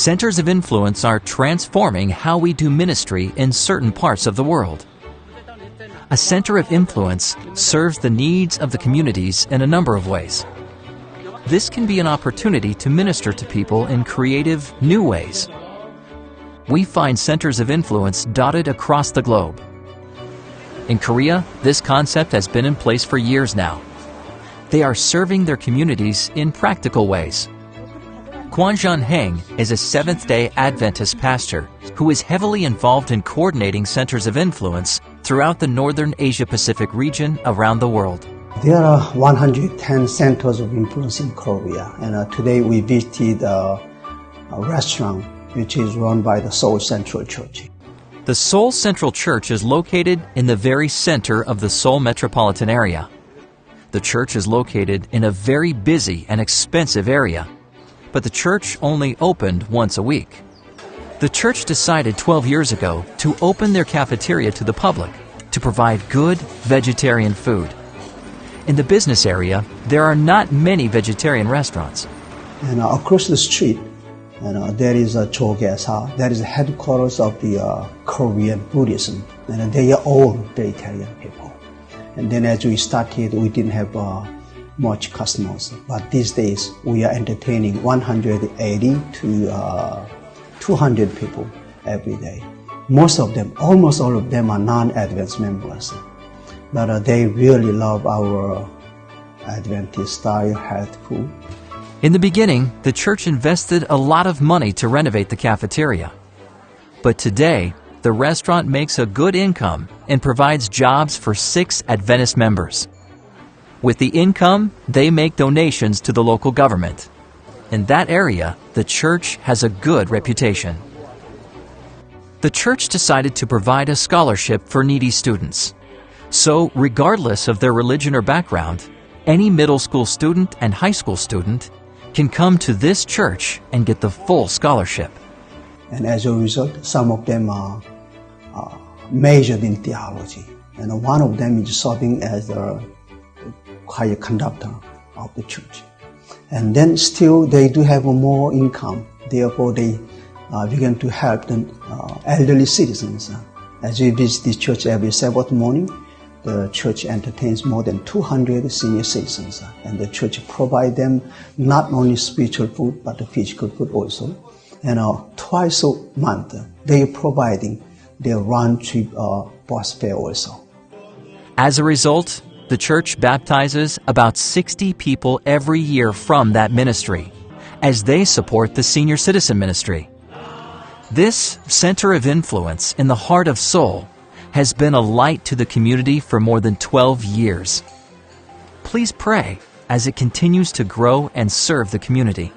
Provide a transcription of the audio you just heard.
Centers of influence are transforming how we do ministry in certain parts of the world. A center of influence serves the needs of the communities in a number of ways. This can be an opportunity to minister to people in creative, new ways. We find centers of influence dotted across the globe. In Korea, this concept has been in place for years now. They are serving their communities in practical ways. Kwanjan Heng is a Seventh-day Adventist pastor who is heavily involved in coordinating centers of influence throughout the northern Asia-Pacific region around the world. There are 110 centers of influence in Korea, and today we visited a restaurant which is run by the Seoul Central Church. The Seoul Central Church is located in the very center of the Seoul metropolitan area. The church is located in a very busy and expensive area, but the church only opened once a week. The church decided 12 years ago to open their cafeteria to the public to provide good vegetarian food. In the business area, there are not many vegetarian restaurants. And across the street, there is a Jogesa, that is the headquarters of the Korean Buddhism, and they are all vegetarian people. And then as we started, we didn't have much customers, but these days we are entertaining 180 to 200 people every day. Most of them, almost all of them are non-Adventist members, but they really love our Adventist-style health food. In the beginning, the church invested a lot of money to renovate the cafeteria. But today, the restaurant makes a good income and provides jobs for 6 Adventist members. With the income, they make donations to the local government. In that area, the church has a good reputation. The church decided to provide a scholarship for needy students. So, regardless of their religion or background, any middle school student and high school student can come to this church and get the full scholarship. And as a result, some of them are majored in theology. And one of them is serving as the choir conductor of the church. And then still they do have more income. Therefore, they begin to help the elderly citizens. As we visit this church every Sabbath morning, the church entertains more than 200 senior citizens, and the church provides them not only spiritual food but the physical food also. And twice a month, they are providing their round-trip bus fare also. As a result, the church baptizes about 60 people every year from that ministry, as they support the senior citizen ministry. This center of influence in the heart of Seoul has been a light to the community for more than 12 years. Please pray as it continues to grow and serve the community.